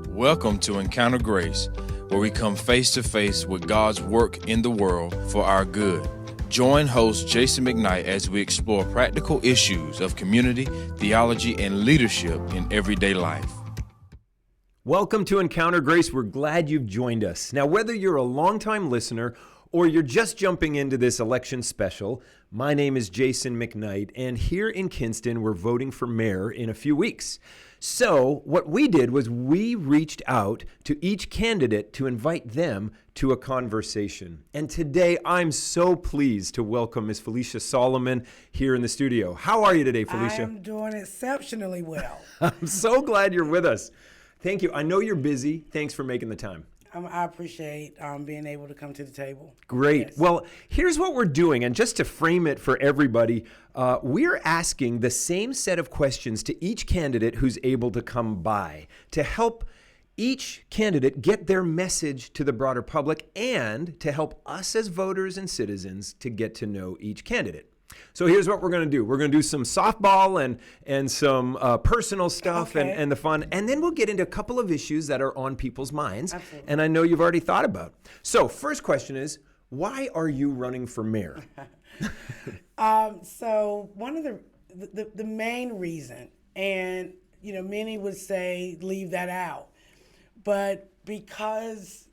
Welcome to Encounter Grace, where we come face to face with God's work in the world for our good. Join host Jason McKnight as we explore practical issues of community, theology, and leadership in everyday life. Welcome to Encounter Grace. We're glad you've joined us. Now, whether you're a longtime listener or you're just jumping into this election special, my name is Jason McKnight, and here in Kingston, we're voting for mayor in a few weeks. So what we did was we reached out to each candidate to invite them to a conversation. And today, I'm so pleased to welcome Ms. Felicia Solomon here in the studio. How are you today, Felicia? I'm doing exceptionally well. I'm so glad you're with us. Thank you. I know you're busy. Thanks for making the time. I appreciate being able to come to the table. Great. Yes. Well, here's what we're doing. And just to frame it for everybody, we're asking the same set of questions to each candidate who's able to come by to help each candidate get their message to the broader public and to help us as voters and citizens to get to know each candidate. So here's what we're going to do. We're going to do some softball and some personal stuff and the fun. And then we'll get into a couple of issues that are on people's minds. Absolutely. And I know you've already thought about. So first question is, why are you running for mayor? So one of the main reason, and many would say leave that out, but because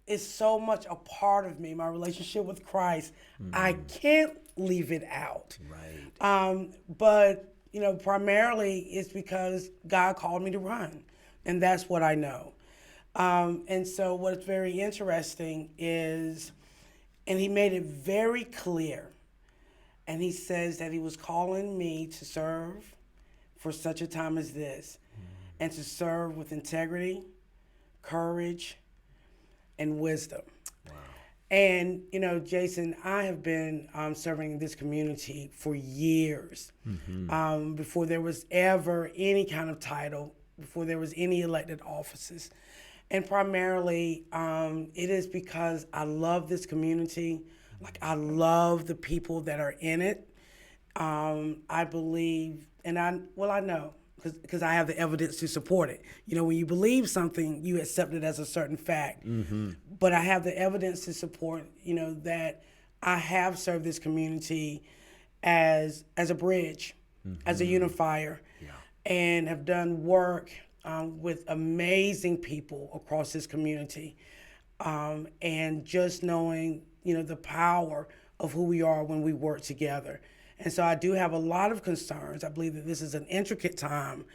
it's so much a part of me, my relationship with Christ, I can't leave it out. Right. But primarily it's because God called me to run, and that's what I know. And so what's very interesting is, and he made it very clear, and he says that he was calling me to serve for such a time as this, and to serve with integrity, courage, and wisdom. Wow. And, Jason, I have been serving in this community for years, before there was ever any kind of title, before there was any elected offices. And primarily, it is because I love this community. Like, I love the people that are in it. I believe, and I know, because I have the evidence to support it. When you believe something, you accept it as a certain fact. But I have the evidence to support, that I have served this community as a bridge, as a unifier, and have done work with amazing people across this community. And just knowing, the power of who we are when we work together. And so I do have a lot of concerns. I believe that this is an intricate time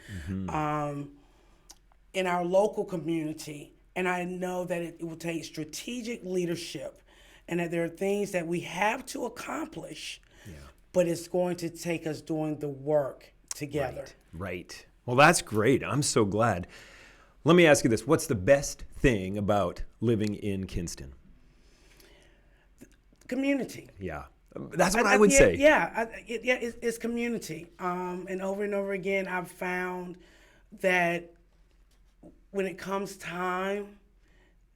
in our local community. And I know that it will take strategic leadership, and that there are things that we have to accomplish, but it's going to take us doing the work together. Right. Well, that's great. I'm so glad. Let me ask you this. What's the best thing about living in Kingston? Community. Yeah. That's what I would say. It's community. And over again, I've found that when it comes time,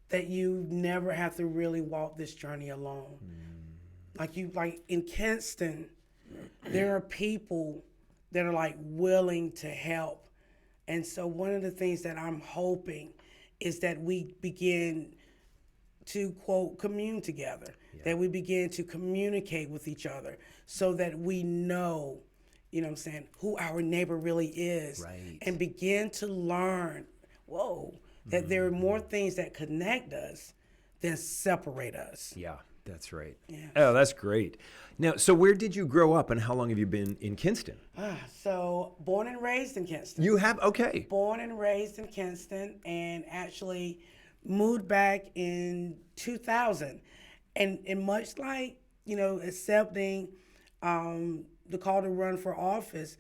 that you never have to really walk this journey alone. Like in Kingston, there are people that are willing to help. And so one of the things that I'm hoping is that we begin to, quote, commune together, that we begin to communicate with each other so that we know, who our neighbor really is, and begin to learn, that there are more things that connect us than separate us. Yeah, that's right. Yes. Oh, that's great. Now, so where did you grow up and how long have you been in Kingston? So born and raised in Kingston. You have? Okay. Born and raised in Kingston, and actually moved back in 2000. And much like, accepting the call to run for office,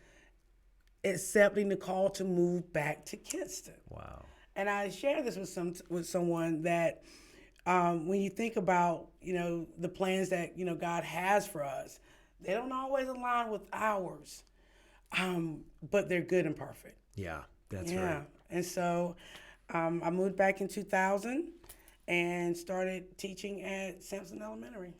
accepting the call to move back to Kingston. Wow. And I share this with someone that when you think about, the plans that, God has for us, they don't always align with ours, but they're good and perfect. Yeah, that's right. And so I moved back in 2000 and started teaching at Sampson Elementary.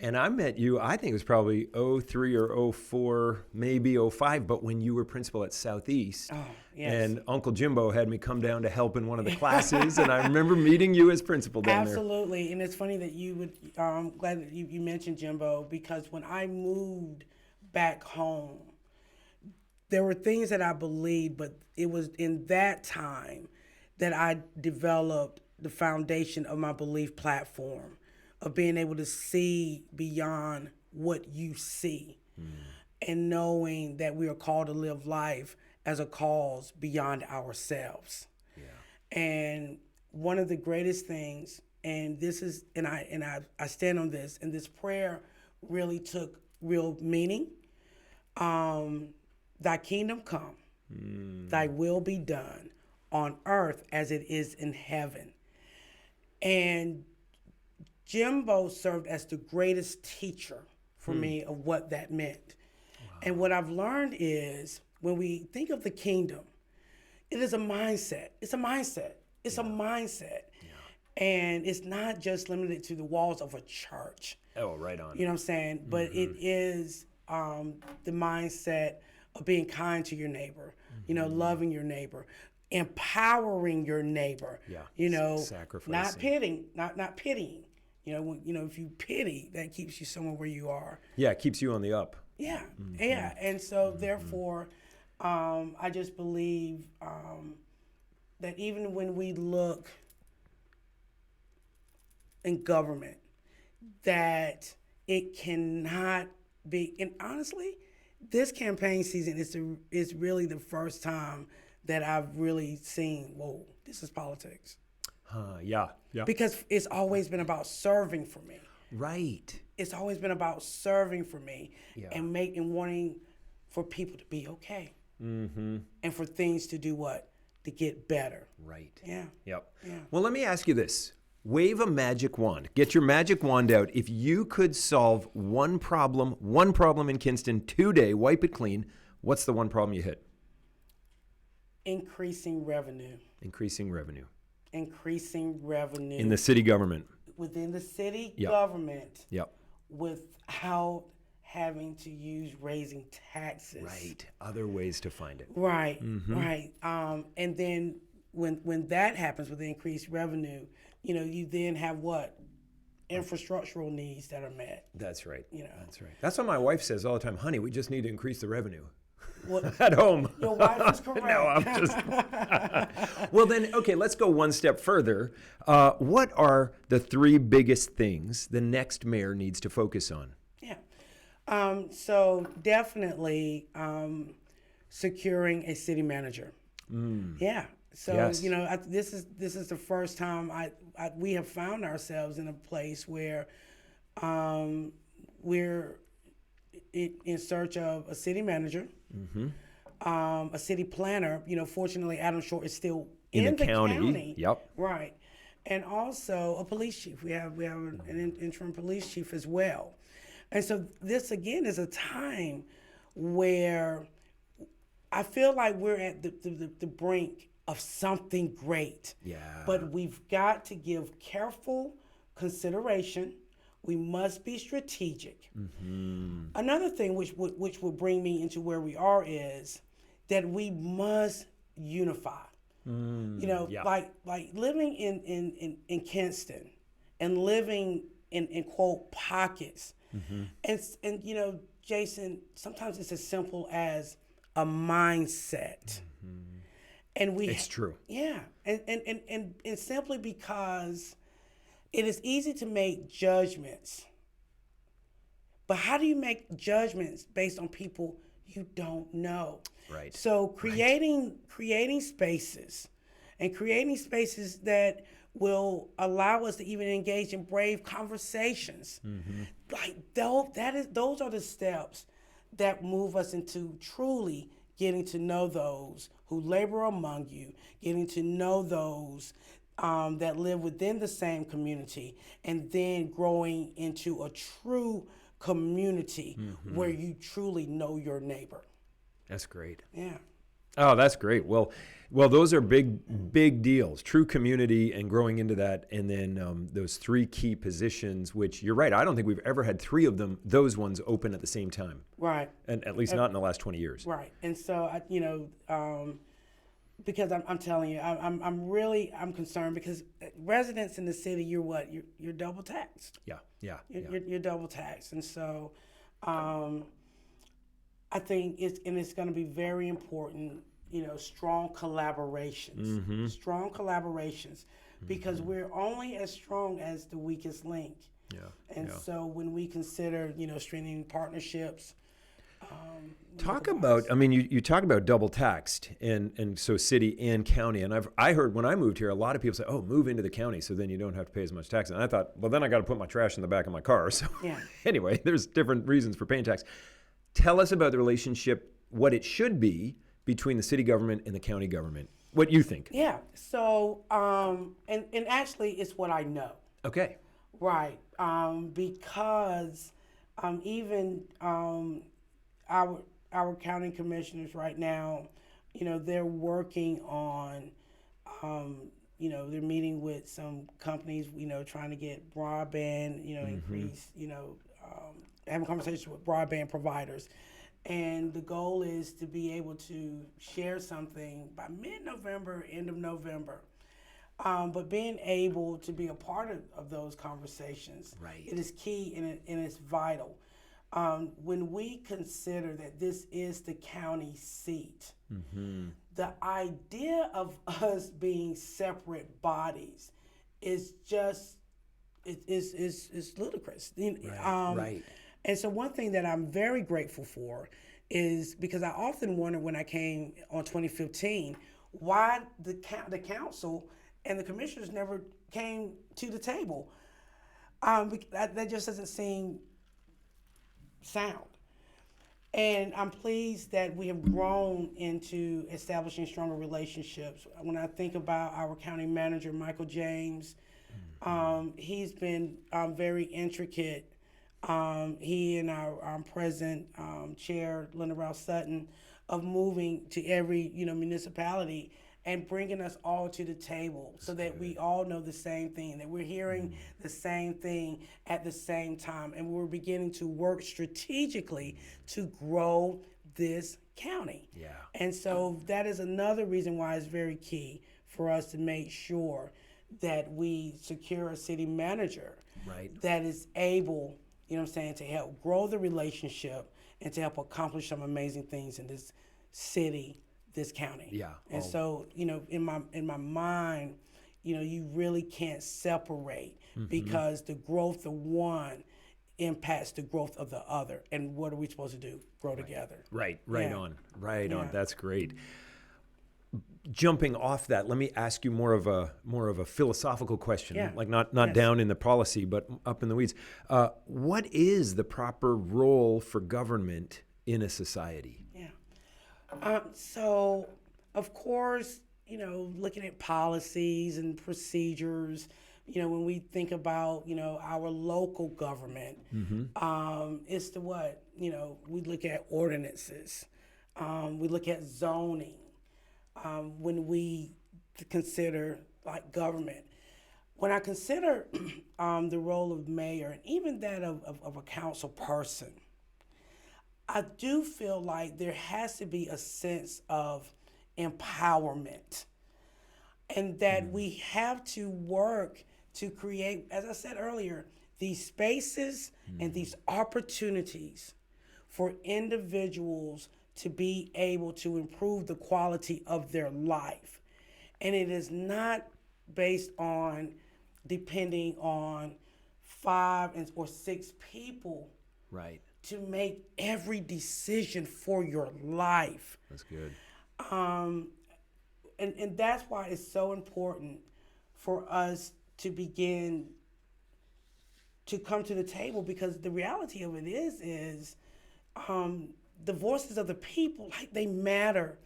And I met you, I think it was probably '03 or '04, maybe '05, but when you were principal at Southeast. Oh, yes. And Uncle Jimbo had me come down to help in one of the classes, and I remember meeting you as principal down there. Absolutely. And it's funny that you would, glad that you mentioned Jimbo, because when I moved back home, there were things that I believed, but it was in that time that I developed the foundation of my belief platform, of being able to see beyond what you see, and knowing that we are called to live life as a cause beyond ourselves. Yeah. And one of the greatest things, and this is, and I stand on this, and this prayer really took real meaning. Thy kingdom come, thy will be done on earth as it is in heaven. And Jimbo served as the greatest teacher for me of what that meant. Wow. And what I've learned is when we think of the kingdom, it is a mindset. It's a mindset. It's a mindset. Yeah. And it's not just limited to the walls of a church. Oh, right on. You know what I'm saying? But it is the mindset of being kind to your neighbor, you know, loving your neighbor, empowering your neighbor, you know, sacrificing. Not pitying. You know, if you pity, that keeps you somewhere where you are. Yeah, it keeps you on the up. Yeah, yeah. And so therefore, I just believe that even when we look in government, that it cannot be, and honestly, this campaign season is really the first time that I've really seen, whoa, this is politics. Yeah. Because it's always been about serving for me. Right. It's always been about serving for me and wanting for people to be okay. And for things to do what? To get better. Right. Yeah. Yep. Yeah. Well, let me ask you this. Wave a magic wand. Get your magic wand out. If you could solve one problem in Kingston today, wipe it clean, what's the one problem you hit? Increasing revenue. Increasing revenue. Increasing revenue. In the city government. Within the city government. Yep. Without having to use raising taxes. Right. Other ways to find it. Right. Right. And then when that happens with the increased revenue, you know, you then have what? Infrastructural needs that are met. That's right. You know. That's right. That's what my wife says all the time. Honey, we just need to increase the revenue. Well, at home. Your wife is correct. No, I'm just. Well, then, okay, let's go one step further. What are the three biggest things the next mayor needs to focus on? Yeah. So definitely securing a city manager. Yeah. So yes. You know, this is the first time we have found ourselves in a place where we're in search of a city manager, a city planner. You know, fortunately, Adam Short is still in the county. Yep. Right. And also a police chief. We have an interim police chief as well. And so this, again, is a time where I feel like we're at the brink of something great. Yeah. But we've got to give careful consideration. We must be strategic. Another thing which will bring me into where we are is that we must unify. You know, like living in Kingston and living in quote pockets. And you know, Jason, sometimes it's as simple as a mindset. And it's true. Yeah. And simply because it is easy to make judgments. But how do you make judgments based on people you don't know? Right. So creating spaces and creating spaces that will allow us to even engage in brave conversations. Like those are the steps that move us into truly getting to know those who labor among you, getting to know those that live within the same community, and then growing into a true community where you truly know your neighbor. That's great. Yeah. Oh, that's great. Well, Well, those are big deals. True community and growing into that, and then those three key positions. Which you're right. I don't think we've ever had three of them. Those ones open at the same time. Right. And at least not in the last 20 years. Right. And so because I'm telling you, I'm concerned because residents in the city, you're double taxed. Yeah. You're double taxed, and so I think it's going to be very important. Strong collaborations, because we're only as strong as the weakest link. So when we consider, strengthening partnerships. Talk about, I mean, you talk about double taxed and so city and county. And I heard when I moved here, a lot of people say, oh, move into the county so then you don't have to pay as much tax. And I thought, well, then I got to put my trash in the back of my car. So anyway, there's different reasons for paying tax. Tell us about the relationship, what it should be between the city government and the county government. What you think? Yeah. So, and actually it's what I know. Okay. Right. Because even our county commissioners right now, they're working on, they're meeting with some companies, trying to get broadband, increase, having conversations with broadband providers. And the goal is to be able to share something by mid-November, end of November. But being able to be a part of those conversations, it is key and it's vital. When we consider that this is the county seat, the idea of us being separate bodies is just it's ludicrous. Right. And so one thing that I'm very grateful for is because I often wondered when I came on 2015 why the council and the commissioners never came to the table. That just doesn't seem sound. And I'm pleased that we have grown into establishing stronger relationships. When I think about our county manager, Michael James, he's been very intricate. He and our present chair, Linda Rouse Sutton, of moving to every municipality and bringing us all to the table so that we all know the same thing, that we're hearing the same thing at the same time, and we're beginning to work strategically to grow this county. Yeah. And so that is another reason why it's very key for us to make sure that we secure a city manager that is able, to help grow the relationship and to help accomplish some amazing things in this city, this county. Yeah. And so, in my mind, you really can't separate because the growth of one impacts the growth of the other. And what are we supposed to do? Grow together. Right on. That's great. Jumping off that, let me ask you more of a philosophical question, like not down in the policy, but up in the weeds. What is the proper role for government in a society? So, of course, looking at policies and procedures, when we think about, our local government, it's the what? We look at ordinances, we look at zoning. When we consider like government, when I consider the role of mayor and even that of a council person, I do feel like there has to be a sense of empowerment and that we have to work to create, as I said earlier, these spaces and these opportunities for individuals to be able to improve the quality of their life. And it is not based on depending on 5 or 6 people to make every decision for your life. That's good. And that's why it's so important for us to begin to come to the table, because the reality of it is the voices of the people, like, they matter,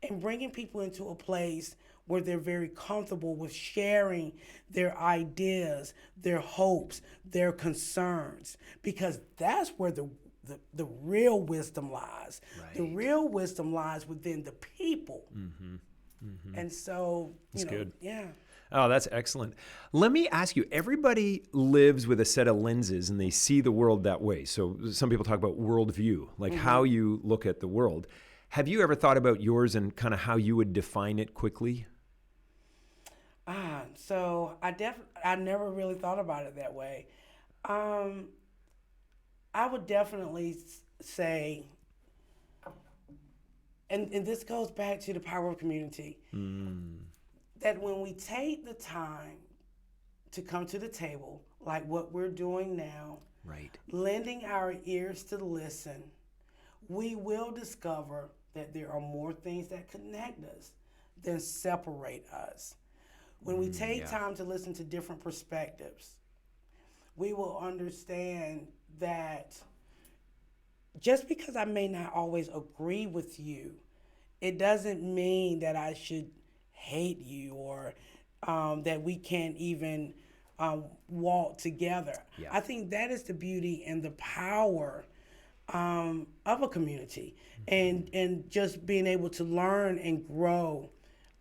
and bringing people into a place where they're very comfortable with sharing their ideas, their hopes, their concerns, because that's where the real wisdom lies. The real wisdom lies within the people. And so, That's good. yeah. Oh, that's excellent. Let me ask you, everybody lives with a set of lenses and they see the world that way. So some people talk about worldview, like how you look at the world. Have you ever thought about yours and kind of how you would define it quickly? So I never really thought about it that way. I would definitely say, and this goes back to the power of community, that when we take the time to come to the table, like what we're doing now, Right. lending our ears to listen, we will discover that there are more things that connect us than separate us. When we take time to listen to different perspectives, we will understand that just because I may not always agree with you, it doesn't mean that I should hate you or that we can't even walk together. Yeah. I think that is the beauty and the power of a community, and just being able to learn and grow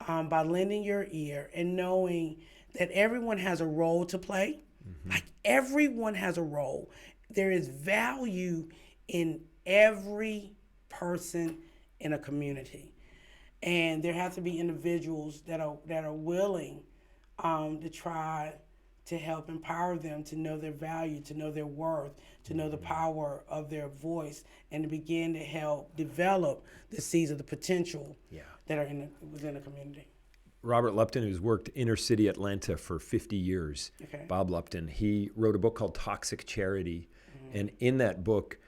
by lending your ear and knowing that everyone has a role to play. Like everyone has a role. There is value in every person in a community, and there have to be individuals that are willing to try to help empower them to know their value, to know their worth, to know the power of their voice, and to begin to help develop the seeds of the potential that are within the community. Robert Lupton, who's worked inner city Atlanta for 50 years, Bob Lupton, he wrote a book called Toxic Charity. And in that book,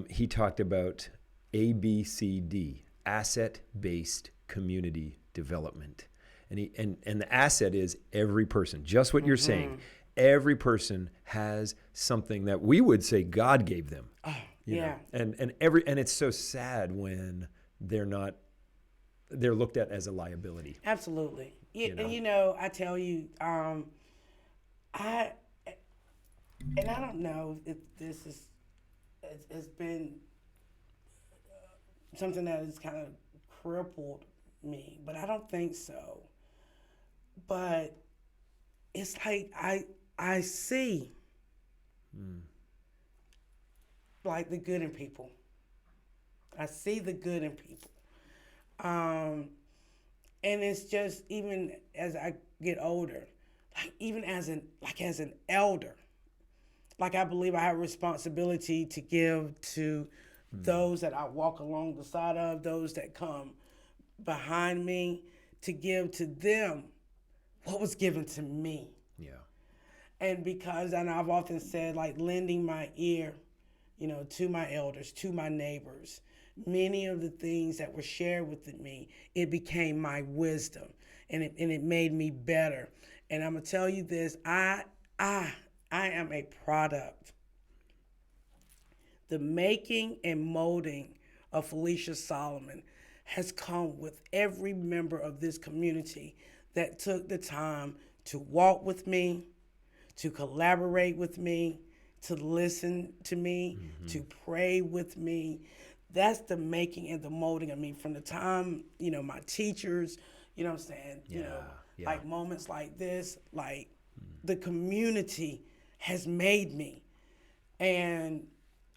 he talked about ABCD, asset-based community development. And the asset is every person, just what you're saying. Every person has something that we would say God gave them. You know? And it's so sad when they're looked at as a liability. Absolutely. know? And I tell you, I don't know if this has been something that has kind of crippled me, but I don't think so. But it's like I see like the good in people. I see the good in people. And it's just, even as I get older, like even as an elder, like I believe I have a responsibility to give to those that I walk along the side of, those that come behind me, to give to them what was given to me. Yeah. And I've often said, like, lending my ear, to my elders, to my neighbors, many of the things that were shared with me, it became my wisdom, and it made me better. And I'm gonna tell you this, I am a product. The making and molding of Felicia Solomon has come with every member of this community that took the time to walk with me, to collaborate with me, to listen to me, to pray with me. That's the making and the molding of me from the time, my teachers, what I'm saying? Like moments like this, like the community has made me. And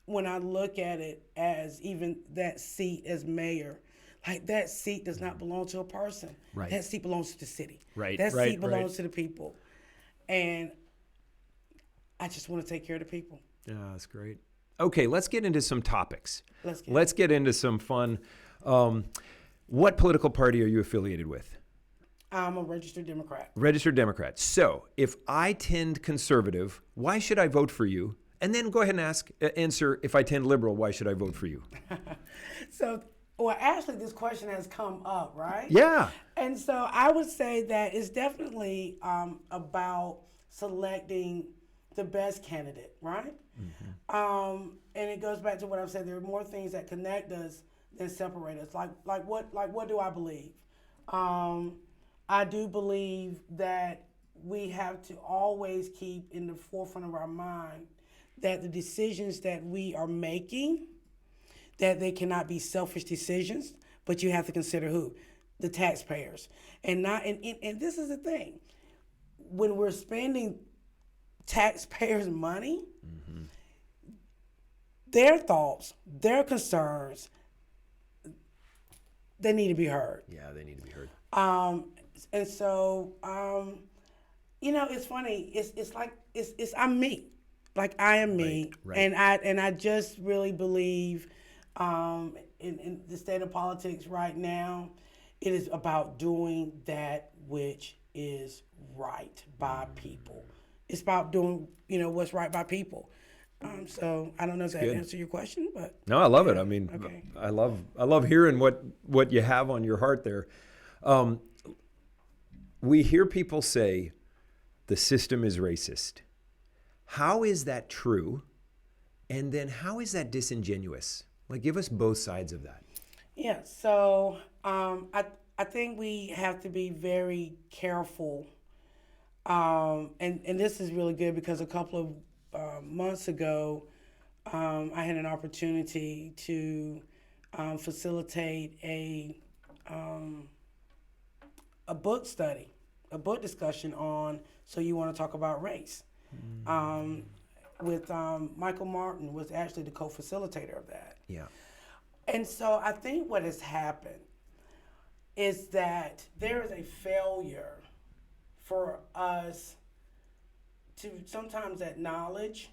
when I look at it as even that seat as mayor, like that seat does not belong to a person. Right. That seat belongs to the city. Right. That right, seat belongs right. to the people. And I just want to take care of the people. Yeah, that's great. Okay, let's get into some topics. Let's get into some fun. What political party are you affiliated with? I'm a registered Democrat. Registered Democrat. So if I tend conservative, why should I vote for you? And then go ahead and answer, if I tend liberal, why should I vote for you? Well, actually, this question has come up, right? Yeah. And so I would say that it's definitely about selecting the best candidate, right? And it goes back to what I've said. There are more things that connect us than separate us. Like what do I believe? I do believe that we have to always keep in the forefront of our mind that the decisions that we are making, that they cannot be selfish decisions, but you have to consider who? the taxpayers. And this is the thing. When we're spending taxpayers' money, their thoughts, their concerns, they need to be heard. Yeah, they need to be heard. And so, it's funny. It's like I'm me, like I am me, Right. and I just really believe, in the state of politics right now, it is about doing that which is right by people. It's about doing what's right by people. So I don't know if that answered your question, but No, I love it. I mean, okay. I love hearing what you have on your heart there. We hear people say the system is racist. How is that true? And then how is that disingenuous? Like, give us both sides of that. Yeah. So I think we have to be very careful. And this is really good because a couple of months ago, I had an opportunity to facilitate a book study, a book discussion on So You Want to Talk About Race. With Michael Martin was actually the co-facilitator of that. Yeah. And so I think what has happened is that there is a failure for us to sometimes acknowledge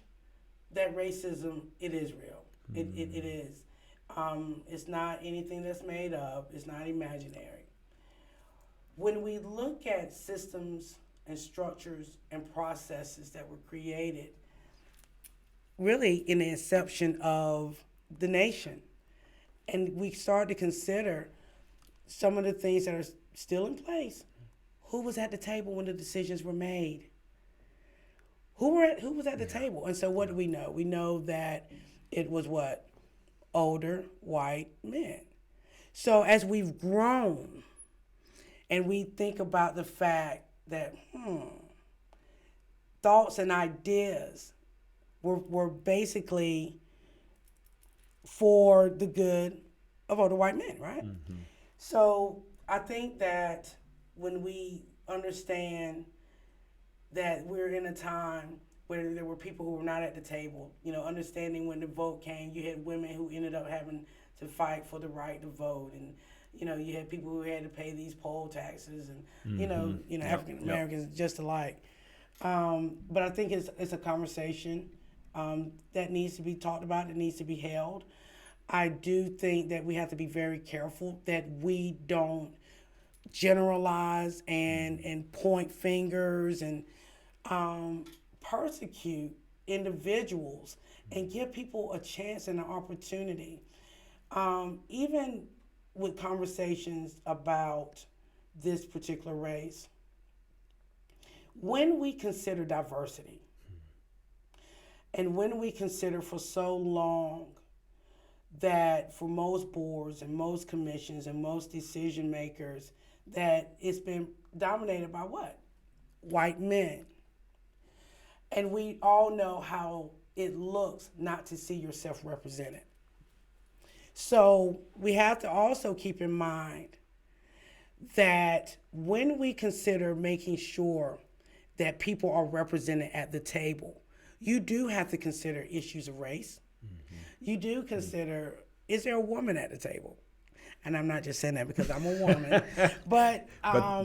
that racism, it is real. It is. It's not anything that's made up. It's not imaginary. When we look at systems and structures and processes that were created really in the inception of the nation, and we start to consider some of the things that are still in place, who was at the table when the decisions were made? Who was at the table? And so what do we know? We know that it was what? Older white men. So as we've grown and we think about the fact that thoughts and ideas were basically for the good of older white men, right? So I think that when we understand that we're in a time where there were people who were not at the table, understanding when the vote came, you had women who ended up having to fight for the right to vote, and you had people who had to pay these poll taxes, and African Americans just alike. But I think it's a conversation that needs to be talked about, that needs to be held. I do think that we have to be very careful that we don't generalize and point fingers and persecute individuals and give people a chance and an opportunity. Even with conversations about this particular race, when we consider diversity and when we consider for so long that for most boards and most commissions and most decision makers that it's been dominated by what? White men. And we all know how it looks not to see yourself represented. So we have to also keep in mind that when we consider making sure that people are represented at the table, you do have to consider issues of race. You do consider, is there a woman at the table? And I'm not just saying that because I'm a woman, but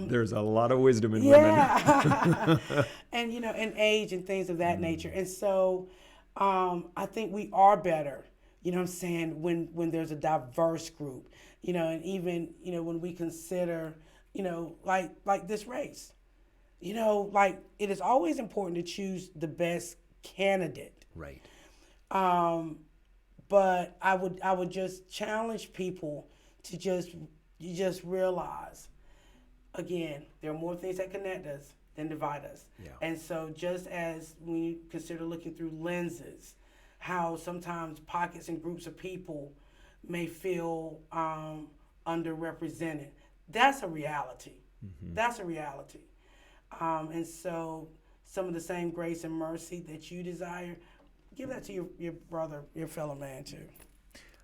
there's a lot of wisdom in women. And and age and things of that nature. And so I think we are better, what I'm saying, when there's a diverse group, and even, when we consider, like this race, like it is always important to choose the best candidate. Right. But I would just challenge people to just realize, again, there are more things that connect us than divide us. Yeah. And so just as when you consider looking through lenses, how sometimes pockets and groups of people may feel underrepresented, that's a reality. That's a reality. And so some of the same grace and mercy that you desire, give that to your brother, your fellow man too.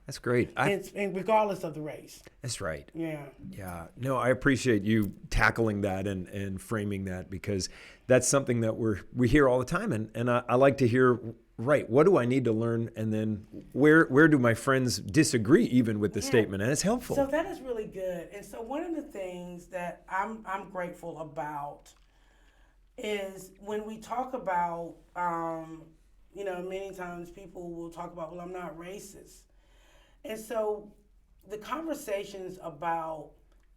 That's great. And regardless of the race. That's right. Yeah. Yeah. No, I appreciate you tackling that and framing that, because that's something that we hear all the time. And I like to hear, right, what do I need to learn? And then where do my friends disagree even with the statement? And it's helpful. So that is really good. And so one of the things that I'm grateful about is when we talk about, many times people will talk about, well, I'm not racist. And so the conversations about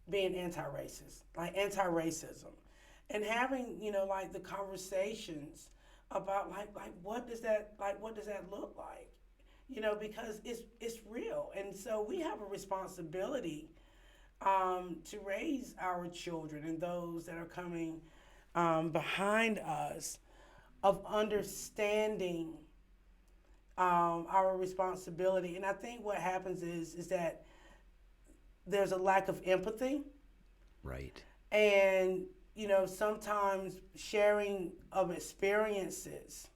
being anti-racist, like anti-racism, and having, like the conversations about like what does that look like? Because it's real. And so we have a responsibility to raise our children and those that are coming behind us, of understanding our responsibility. And I think what happens is that there's a lack of empathy. Right. And, sometimes the sharing of experiences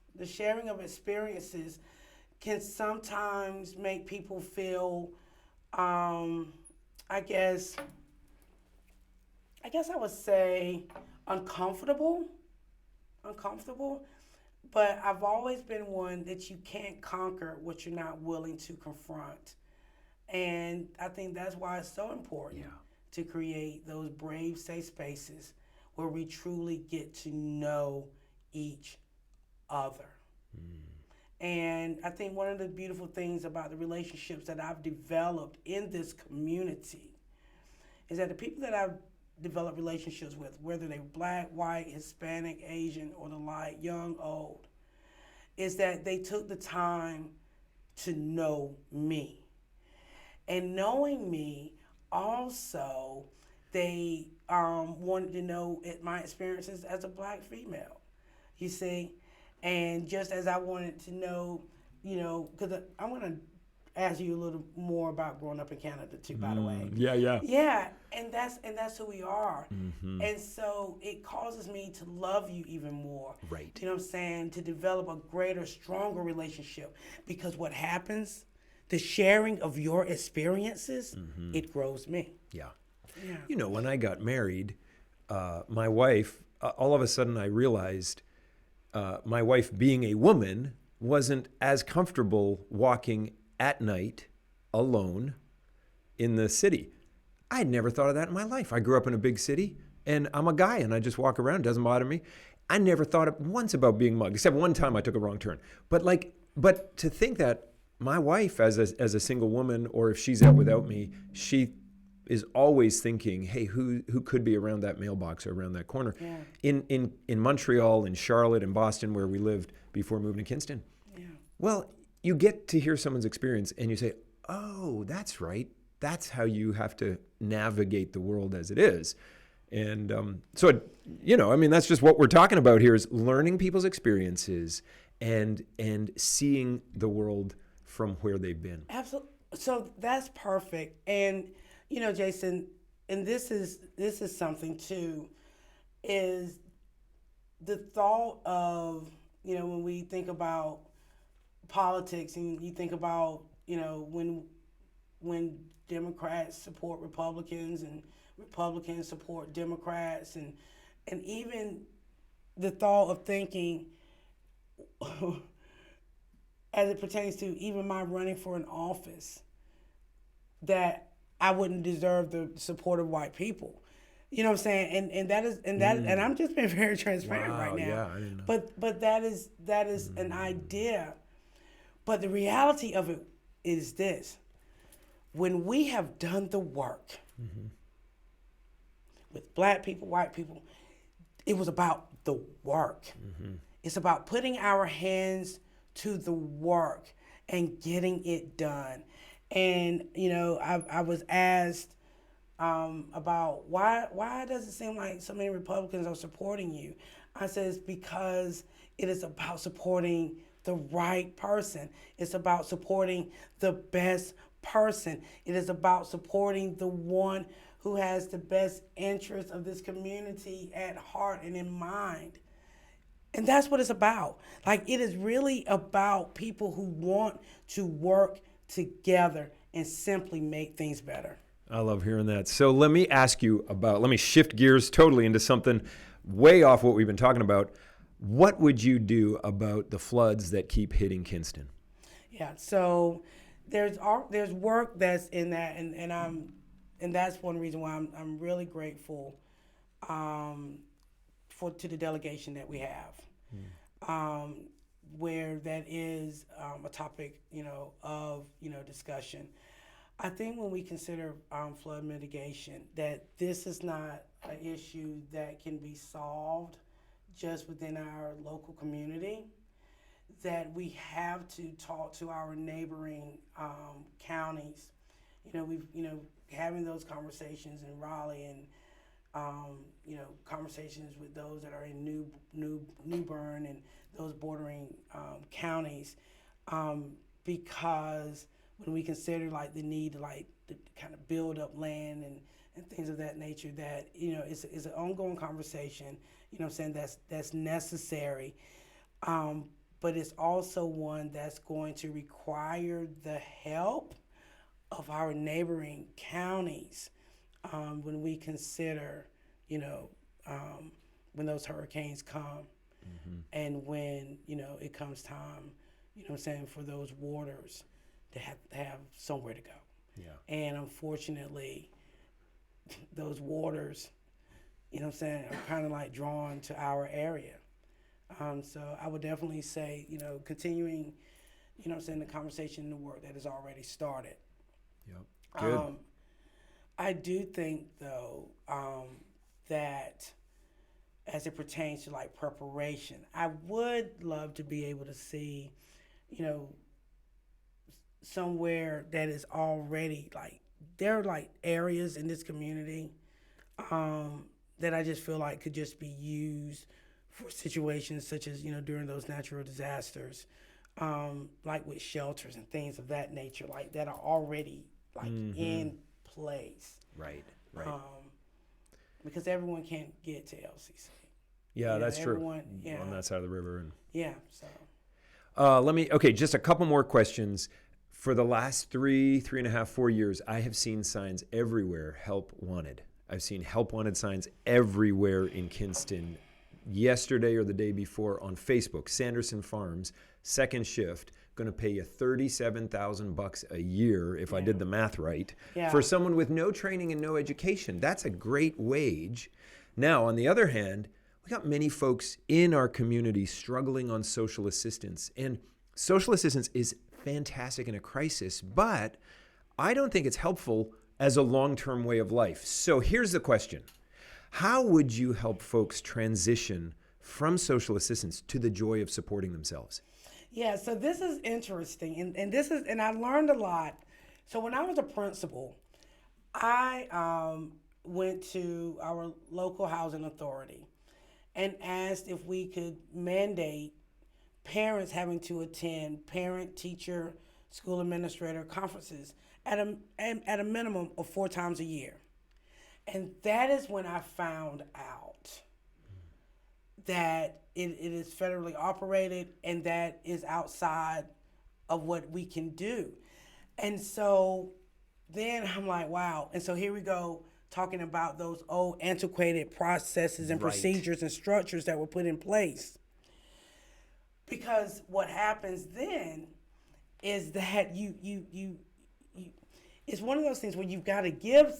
can sometimes make people feel, I guess I would say uncomfortable. But I've always been one that you can't conquer what you're not willing to confront. And I think that's why it's so important to create those brave, safe spaces where we truly get to know each other. And I think one of the beautiful things about the relationships that I've developed in this community is that the people that I've developed relationships with, whether they're Black, white, Hispanic, Asian, or the like, young, old, is that they took the time to know me. And knowing me, also, they wanted to know my experiences as a Black female, you see? And just as I wanted to know, because I want to ask you a little more about growing up in Canada too, by the way. Yeah, and that's who we are. Mm-hmm. And so it causes me to love you even more. Right. You know what I'm saying? To develop a greater, stronger relationship. Because what happens, the sharing of your experiences, it grows me. Yeah. When I got married, my wife, all of a sudden I realized my wife, being a woman, wasn't as comfortable walking at night alone in the city. I'd never thought of that in my life. I grew up in a big city, and I'm a guy, and I just walk around. It doesn't bother me. I never thought once about being mugged, except one time I took a wrong turn. But to think that my wife, as a single woman, or if she's out without me, she is always thinking, hey, who could be around that mailbox or around that corner? Yeah. In Montreal, in Charlotte, in Boston, where we lived before moving to Kingston. Yeah. Well, you get to hear someone's experience and you say, oh, that's right. That's how you have to navigate the world as it is. And that's just what we're talking about here, is learning people's experiences and seeing the world from where they've been. Absolutely. So that's perfect. And, Jason, and this is something too, is the thought of, when we think about politics, and you think about, when Democrats support Republicans and Republicans support Democrats, and even the thought of thinking as it pertains to even my running for an office, that I wouldn't deserve the support of white people. You know what I'm saying? And I'm just being very transparent right now. Yeah, I didn't know. But that is an idea. But the reality of it is this: when we have done the work with Black people, white people, it was about the work. It's about putting our hands to the work and getting it done. And I was asked about why does it seem like so many Republicans are supporting you? I said, it's because it is about supporting the right person. It's about supporting the best person. It is about supporting the one who has the best interests of this community at heart and in mind. And that's what it's about. Like, it is really about people who want to work together and simply make things better. I love hearing that. So let me ask you let me shift gears totally into something way off what we've been talking about. What would you do about the floods that keep hitting Kingston? Yeah, so there's work that's in that, and that's one reason why I'm really grateful to the delegation that we have, where that is a topic of discussion. I think when we consider flood mitigation, that this is not an issue that can be solved just within our local community, that we have to talk to our neighboring counties. We've having those conversations in Raleigh and conversations with those that are in New Bern and those bordering counties, because when we consider like the need to kind of build up land and things of that nature, that it's an ongoing conversation. I'm saying that's necessary, but it's also one that's going to require the help of our neighboring counties when we consider when those hurricanes come, and when it comes time, for those waters to have somewhere to go. Yeah. And unfortunately, those waters, are kind of like drawn to our area. So I would definitely say, continuing, the conversation and the work that has already started. Yep. Good. I do think, though, that as it pertains to like preparation, I would love to be able to see, somewhere that is already like, there are like areas in this community that I just feel like could just be used for situations such as, during those natural disasters, like with shelters and things of that nature, like that are already like in place. Right. Because everyone can't get to LCC. Yeah, that's true. Yeah. On that side of the river. And Yeah, so. Just a couple more questions. For the last 3.5, 4 years, I have seen signs everywhere, help wanted. I've seen help wanted signs everywhere in Kinston. Yesterday or the day before on Facebook, Sanderson Farms, second shift, going to pay you $37,000 a year, if I did the math right, for someone with no training and no education. That's a great wage. Now, on the other hand, we got many folks in our community struggling on social assistance. And social assistance is fantastic in a crisis, but I don't think it's helpful as a long-term way of life. So here's the question. How would you help folks transition from social assistance to the joy of supporting themselves? Yeah, so this is interesting, and I learned a lot. So when I was a principal, I went to our local housing authority and asked if we could mandate parents having to attend parent, teacher, school administrator conferences at a minimum of 4 times a year. And that is when I found out that it is federally operated and that is outside of what we can do. And so then I'm like, wow. And so here we go, talking about those old antiquated processes and procedures and structures that were put in place. Because what happens then is that you it's one of those things where you've got to give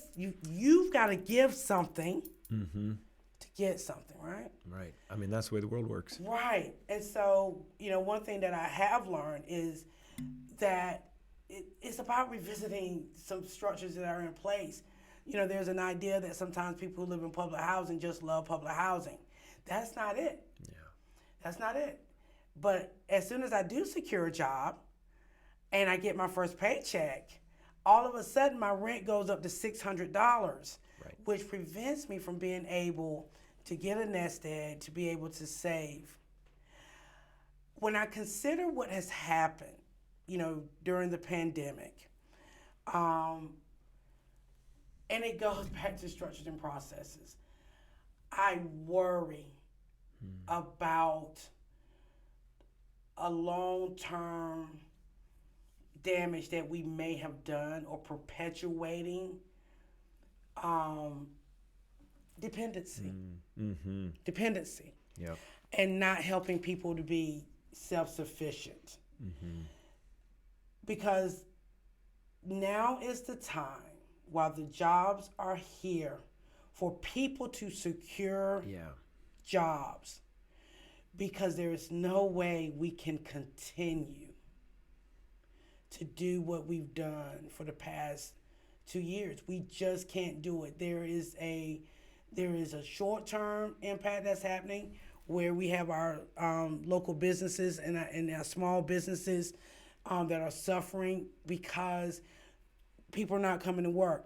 something to get something, right? Right. I mean, that's the way the world works. Right. And so, one thing that I have learned is that it's about revisiting some structures that are in place. There's an idea that sometimes people who live in public housing just love public housing. That's not it. Yeah. That's not it. But as soon as I do secure a job and I get my first paycheck, all of a sudden my rent goes up to $600, which prevents me from being able to get a nest egg, to be able to save. When I consider what has happened, during the pandemic, and it goes back to structures and processes, I worry about a long-term damage that we may have done or perpetuating dependency. Dependency. Yep. And not helping people to be self-sufficient. Because now is the time, while the jobs are here, for people to secure jobs. Because there is no way we can continue to do what we've done for the past 2 years. We just can't do it. There is a short-term impact that's happening where we have our local businesses and our small businesses that are suffering because people are not coming to work.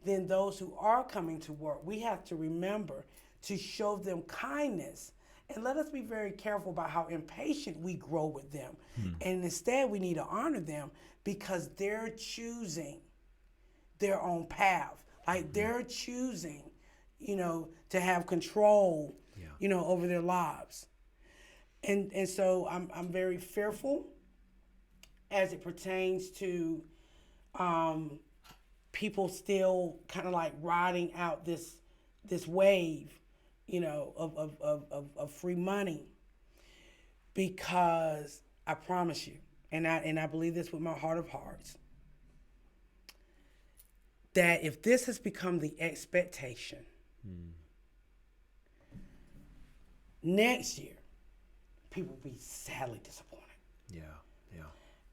Then those who are coming to work, we have to remember to show them kindness. And let us be very careful about how impatient we grow with them. And instead, we need to honor them because they're choosing their own path. Like they're choosing, to have control, over their lives. And so I'm very fearful as it pertains to people still kind of like riding out this wave, of free money, because I promise you, and I believe this with my heart of hearts, that if this has become the expectation, next year, people will be sadly disappointed. Yeah.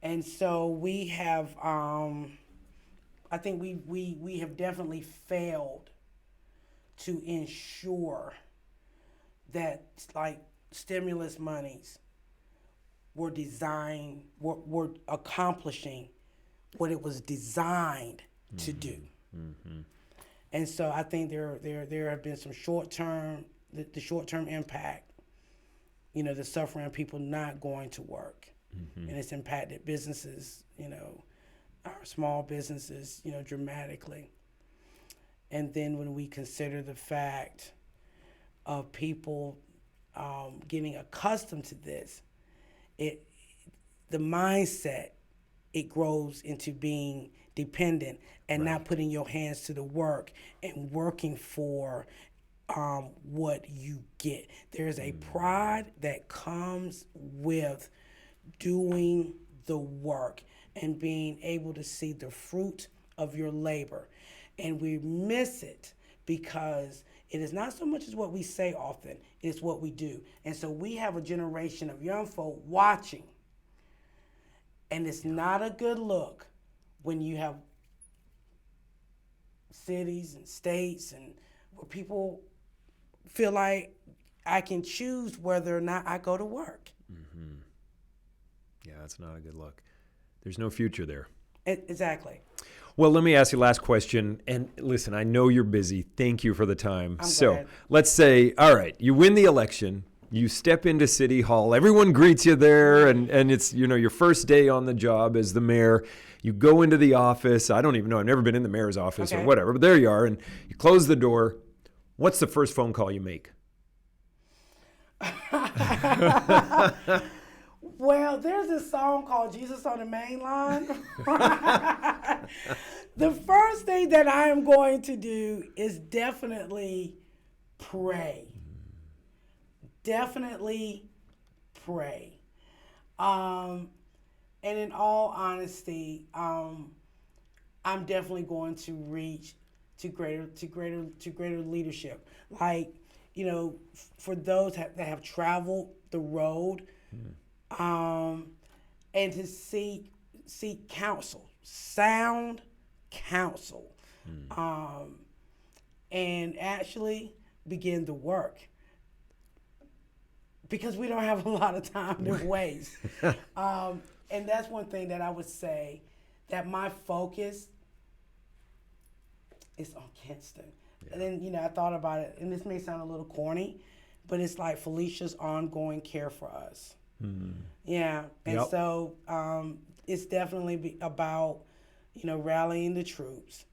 And so we have, I think we have definitely failed to ensure that like stimulus monies were designed, were accomplishing what it was designed to do. And so I think there have been some short-term, the short-term impact, the suffering of people not going to work. And it's impacted businesses, our small businesses, dramatically. And then when we consider the fact of people getting accustomed to this, the mindset, it grows into being dependent and not putting your hands to the work and working for what you get. There's a pride that comes with doing the work and being able to see the fruit of your labor. And we miss it because it is not so much as what we say often, it's what we do. And so we have a generation of young folk watching. And it's not a good look when you have cities and states and where people feel like I can choose whether or not I go to work. Yeah, that's not a good look. There's no future there. Exactly. Well, let me ask you last question. And listen, I know you're busy. Thank you for the time. I'm so glad. let's say, all right, you win the election. You step into City Hall. Everyone greets you there, and it's your first day on the job as the mayor. You go into the office. I don't even know. I've never been in the mayor's office or whatever, but there you are, and you close the door. What's the first phone call you make? Well, there's this song called Jesus on the Main Line. The first thing that I am going to do is definitely pray. Definitely pray. And in all honesty, I'm definitely going to reach to greater leadership. Like, for those that have traveled the road, and to seek counsel, sound counsel, and actually begin the work. Because we don't have a lot of time to waste. And that's one thing that I would say, that my focus is on Kingston. And then, I thought about it, and this may sound a little corny, but it's like Felicia's ongoing care for us. Yeah. And so it's definitely about, rallying the troops,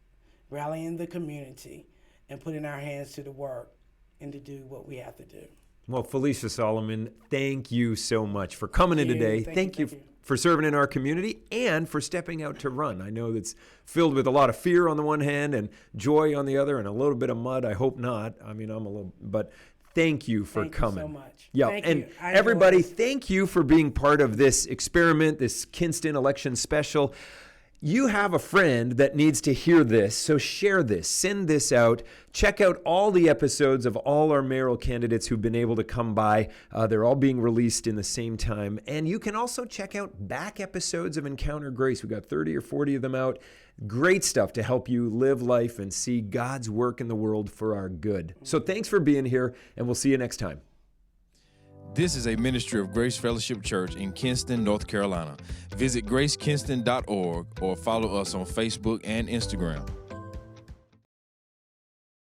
rallying the community, and putting our hands to the work and to do what we have to do. Well, Felicia Solomon, thank you so much for coming in today. Thank you for serving in our community and for stepping out to run. I know that's filled with a lot of fear on the one hand and joy on the other and a little bit of mud. I hope not. I mean, I'm a little, but thank you for coming. Thank you so much. Yeah, Thank and you. everybody, thank you for being part of this experiment, this Kingston election special. You have a friend that needs to hear this, so share this, send this out. Check out all the episodes of all our mayoral candidates who've been able to come by. They're all being released in the same time. And you can also check out back episodes of Encounter Grace. We've got 30 or 40 of them out. Great stuff to help you live life and see God's work in the world for our good. So thanks for being here, and we'll see you next time. This is a ministry of Grace Fellowship Church in Kingston, North Carolina. Visit gracekingston.org or follow us on Facebook and Instagram.